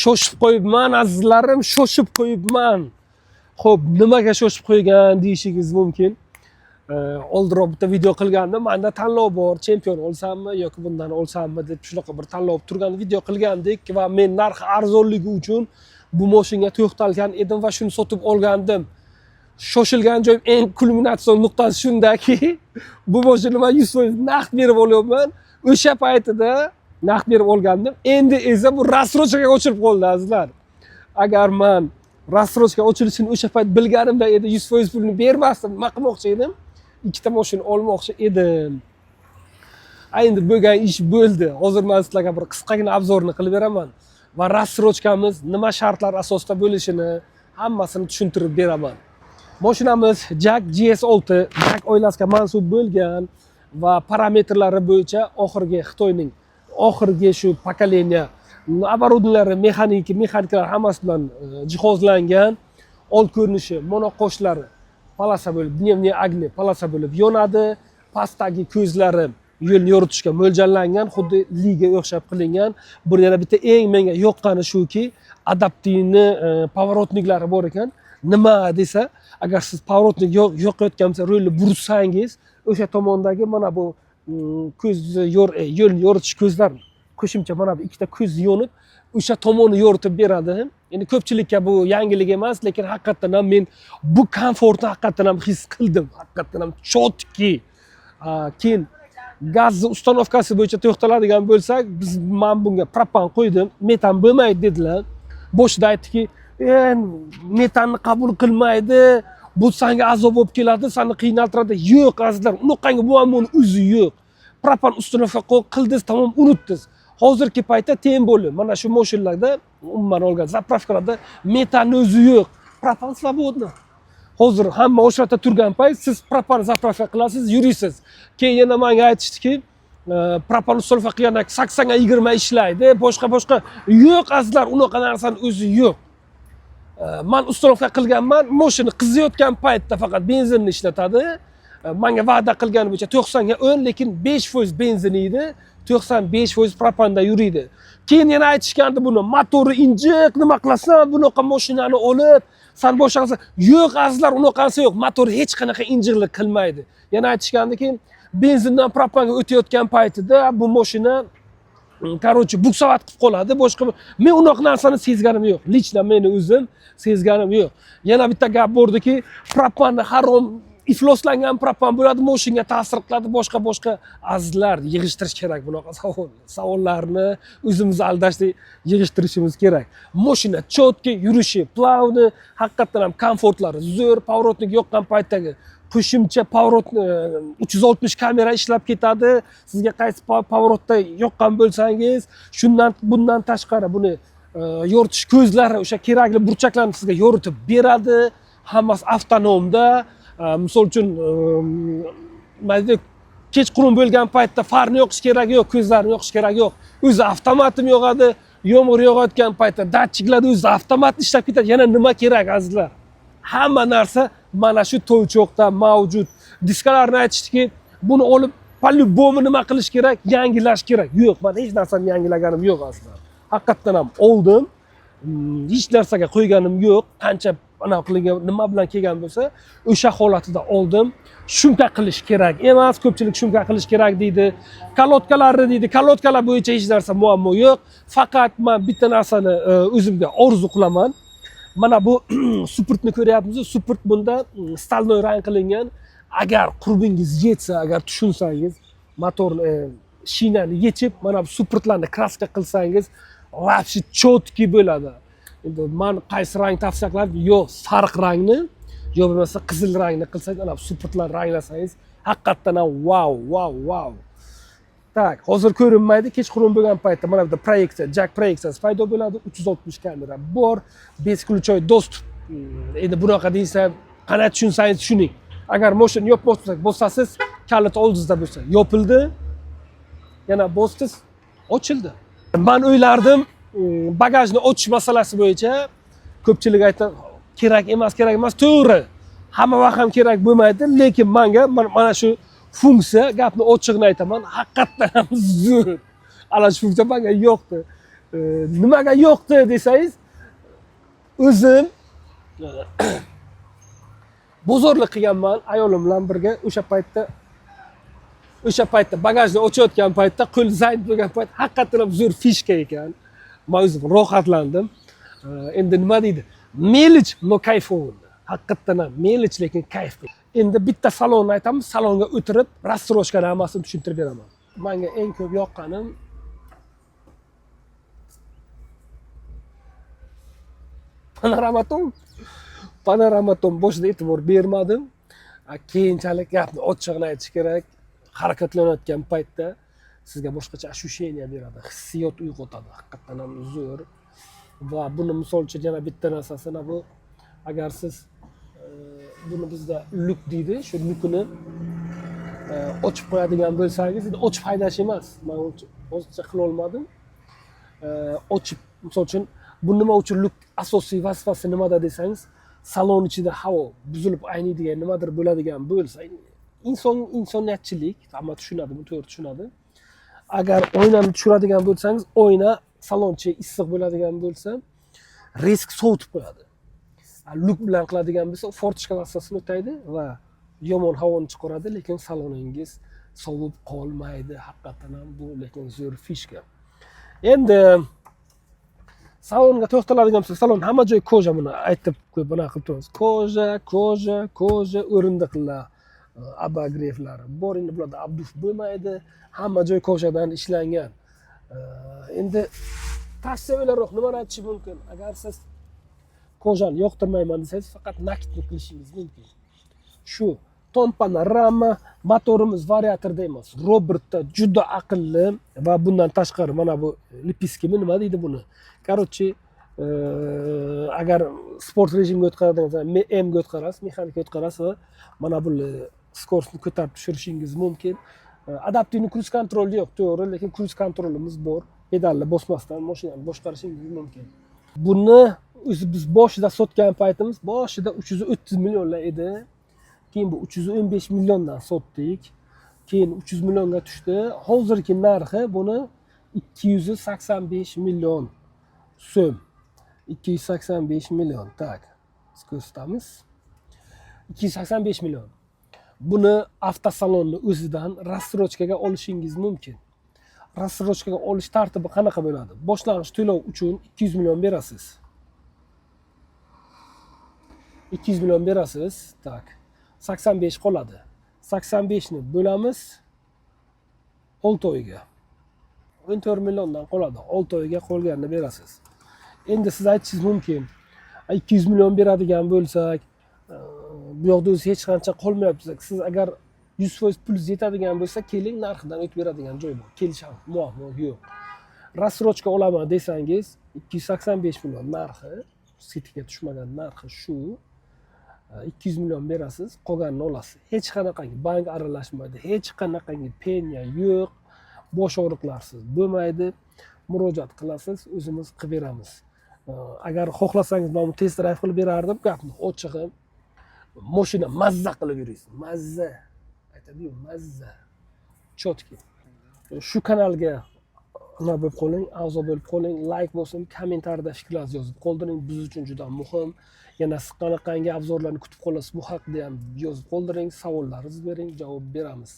Shoshib qo'yibman azizlarim, shoshib qo'yibman. Xo'p, nimaga shoshib qo'ygan deyishingiz mumkin. Oldinroq bitta video qilgandim. Menda tanlov bor, chempion olsammi yoki bundan olsammi deb shunaqa bir tanlov turgan video qilgandik va men narx arzonligi uchun bu mashinaga to'xtalgan edim va shuni sotib olgandim. Shoshilgan joyim eng kulminatsion nuqtasi shundaki, bu mashinani men 100% naqd berib olyapman. O'sha paytida naqd berib olgandim. Endi esa bu rassrochkaga o'chirib qoldi azizlar. Agar men rassrochka ochilishini o'sha payt bilganimda edi 100% pulni bermasdim, nima qilmoqchi edim? Ikkita mashina olmoqchi edim. Endi bo'lgan ish bo'ldi. Hozir men sizlarga bir qisqagina obzorni qilib beraman va rassrochkamiz nima shartlar asosida bo'lishini hammasini tushuntirib beraman. Mashinamiz Jack GS6, Jack oilasiga mansub bo'lgan va parametrlari bo'yicha oxirgi Xitoyning oxirgi shu pokoleniya оборудованиялari, mexanikalar hammasi bilan jihozlangan. Old ko'rinishi monoqoshlari palasa bo'lib, dnevniy огни palasa bo'lib yonadi. Pastdagi ko'zlari yo'lni yoritishga mo'ljallangan, xuddi liga o'xshab qilingan. Bu yana bitta eng menga yoqqani shuki, adaptivni pavorotniklari bor ekan. Nima desa, agar siz pavorotnik yoqayotgan bo'lsa, rulni bursangiz, o'sha tomondagi mana bu yo'lni yoritish ko'zlar qo'shimcha mana bu ikkita ko'z yonib, o'sha tomonni yoritib beradi. Endi ko'pchilikka bu yangilik emas, lekin haqiqatan ham men bu komfortni haqiqatan ham his qildim. Haqiqatan ham chotki. Keyin gaz ustanovkasi bo'yicha to'xtaladigan bo'lsak, men bunga propan qo'ydim, metan bo'lmaydi dedilar. Boshida aytdiki, metanni qabul qilmaydi, bu senga azob bo'lib keladi, seni qiynaltiradi. Yo'q azizlar, unaqangi muammoni o'zi yo'q. Propan ustanovka qildingiz, tamom unutdingiz. Hozirgi paytda teng bo'lib, mana shu mashinalarda umuman olgan zapravkalarda metanni o'zi yo'q. Propan svobodno. Hozir hamma o'sha yerda turgan payt siz propan zapravka qilasiz, yurisiz. Keyin yana menga aytishdiki, propan ustanovka qilganda 80 ga 20 ishlaydi, boshqa yo'q azizlar, unaqa narsani o'zi yo'q. Men ustanovka qilganman, mashina qiziyotgan paytda faqat benzinni ishlatadi. Menga va'da qilgani bo'yicha 90 ga 10, lekin 5% benzin edi, 95% propanda yuriydi. Keyin yana aytishgandi buni, motori injiq, nima qilasan, bunaqa mashinani olib, sen boshqasi yo'q azizlar, unaqasi yo'q. Motor hech qanaqa injiqlik qilmaydi. Yana aytishgandiki, benzindan propanga o'tayotgan paytida bu mashina buksavat qilib qoladi. Boshqa men unaqa narsani sezganim yo'q. Lichna meni o'zim sezganim yo'q. Yana bitta gap bordiki, propanni harom ifloslangan propan bo'ladi, mashinaga ta'sir qiladi, boshqa azizlar yig'ishtirish kerak bunaqa savollarni o'zimizni aldashni yig'ishtirishimiz kerak. Mashina chotki, yurishi plavni, haqiqatan ham komfortlari zo'r, pavorotnik yoqqan paytdagi qo'shimcha pavorotni 360 kamera ishlab ketadi. Sizga qaysi pavorotda yoqqan bo'lsangiz, bundan tashqari buni yoritish ko'zlari, o'sha kerakli burchaklarni sizga yoritib beradi. Hammasi avtonomda. Misol uchun kechqurun bo'lgan paytda farni yoqish kerak yo'q, ko'zlarni yoqish kerak yo'q. O'zi avtomatim yoqadi. Yomg'ir yog'ayotgan paytda datchiklar o'zi avtomat ishlab ketadi. Yana nima kerak azizlar? Hamma narsa mana shu to'ychoqda mavjud. Diskalarni aytishdiki, buni olib по-любому nima qilish kerak? Yangilash kerak. Yo'q, men hech narsani yangilaganim yo'q azizlar. Haqiqatan ham oldim. Hech narsaga qo'yganim yo'q. Qancha ana qilingan nima bilan kelgan bo'lsa, o'sha holatida oldim. Shumka qilish kerak emas, ko'pchilik shumka qilish kerak deydi. Kalotkalarni deydi. Kalotkalar bo'yicha hech narsa muammo yo'q. Faqat men bitta narsani o'zimga orzu qilaman. Mana bu Supurtni ko'ryapmiz. Supurt bunda stalnoy rang qilingan. Agar qurbingiz yetsa, agar tushunsangiz, motorni shinani yechib, mana bu Supurtlarni kraska qilsangiz, вообще chotki bo'ladi. Endi men qaysi rang tavsiya qilardim? Yo'q, sariq rangni, yo bo'lmasa qizil rangni qilsangiz, ana Supurtlarni ranglasangiz, haqiqatan ham wow. Tak, hozir ko'rinmaydi, kechqurun bo'lgan paytda mana bu proyeksiya, Jack proyeksiyasi paydo bo'ladi, 360 kamera bor, besключой достуp. Endi bunaqa deysa, qanday tushunsangiz tushuning. Agar mashina yopmoqchi bo'lsangiz, kalit oldingizda bo'lsa, yopildi. Yana bosdingiz, ochildi. Men o'ylardim, bagajni ochish masalasi bo'yicha ko'pchilik aytadi, kerak emas, to'g'ri. Hamma vaqt ham kerak bo'lmaydi, lekin menga mana shu funksiya, gapni ochiqni aytaman, haqiqatan ham zo'r. Ana shu funksiya menga yoqdi. Nimaga yo'qdi desangiz, o'zim bozorlik qilganman ayolim bilan birga. O'sha paytda bagajni ochayotgan paytda qo'l zayd bo'lgan payt haqiqatan ham zo'r fishka ekan. Men o'zim rohatlandim. Endi nima deydi? Melich, no kayfovdi. Haqiqatan ham melich, lekin kayf. Endi bitta salonni aytamiz, salonga o'tirib, rassrochkani hammasini tushuntirib beraman. Menga eng ko'p yoqqanim Panoramaton boshida e'tibor bermadim. Keyinchalik gapni ochiqni aytish kerak. Harakatlanayotgan paytda sizga boshqacha ощущение beradi, hissiyot uyg'otadi, haqiqatan ham zo'r. Va buni misol uchun yana bitta narsasini bu, agar siz buni bizda luk deydi, shu lukni ochib qo'yadigan bo'lsangiz, endi ochib haydash emas. Men hozircha qila olmadim. Ochib, misol uchun bu nima uchun luk asosiy vazifasi nimada desangiz, salon ichida havo buzilib ayniydigan nimadir bo'ladigan bo'lsa, insoniyatchilik, hamma tushunadi, bu to'g'ri tushunadi. Agar oynani tushiradigan bo'lsangiz, oyna salonchi issiq bo'ladigan bo'lsa, risk sovutib qo'yadi. Luk bilan qiladigan bo'lsa, fortishka vasosini o'taydi va yomon havoni chiqaradi, lekin saloningiz sovib qolmaydi. Haqiqatan ham bu lekin zo'r fishka. Endi salonga to'xtaladigan bo'lsak, salon hamma joy koja, buni aytib qo'yib buna qilib turamiz. Koja, o'rindiqlar, abagreevlar. Boringni bularda abduf bo'lmaydi. Hamma joy kojadan ishlangan. Endi tavsiyalarroq nimani aytish mumkin? Agar siz kojani yoqtirmayman desangiz, faqat nakitni qilishingiz mumkin. Shu ton panorama motorimiz variatorda emas, Robertda juda aqlli va bundan tashqari mana bu lipiskimi nima deydi buni? Короче, agar sport rejimga o'tkazadigan bo'lsangiz, M ga o'tkazasiz, mexanika o'tkazasiz va mana bu skoroustni ko'tarib tushirishingiz mumkin. Adaptivni kruz kontroli yo'q, to'g'ri, lekin kruz kontrolimiz bor. Pedalni bosmasdan mashinani boshqarishingiz mumkin. Buni biz boshida sotgan paytimiz boshida 330 millionlar edi. Keyin bu 315 milliondan sotdik. Keyin 300 millionga tushdi. Hozirgi narxi buni 285 million so'm. 285 million. Tak. Ko'rsatamiz. 285 million. Buni avtosalonni o'zidan rassrochkaga olishingiz mumkin. Rassrochkaga olish tartibi qanaqa bo'ladi? Boshlang'ich to'lov uchun 200 million berasiz. 200 million berasiz. Tak. 85 qoladi. 85 ni bo'lamiz 6 oyga. 14 milliondan qoladi. 6 oyga qolganini berasiz. Endi siz aytishingiz mumkin, 200 million beradigan bo'lsak, bu yoqda o'zi hech qancha qolmayapti. Siz agar 100% pul yetadigan bo'lsa, keling narxidan o'tib beradigan joy bor. Kelishamiz, muammo yo'q. Rassrochka olaman desangiz, 285 million narxi, sitga tushmagan narxi shu. 200 million berasiz, qolganini olasiz. Hech qanaqangi bank aralashmaydi, hech qanaqangi penya yo'q. Bosh og'riqlarsiz bo'lmaydi. Murojaat qilasiz, o'zimiz qilib beramiz. Agar xohlasangiz men test drive qilib berardim, gapni ochig'i. Mashina mazza qilib yurasiz. Mazza. Aytadi-yu, mazza. Chotki. Shu kanalga nima bo'lib qoling, a'zo bo'lib qoling, like bo'lsin, kommentariyada fikrlaringizni yozib qoldiring. Biz uchun juda muhim. Yana siz qanaqangi obzorlarni kutib qolasiz, bu haqida ham yozib qoldiring, savollaringizni bering, javob beramiz.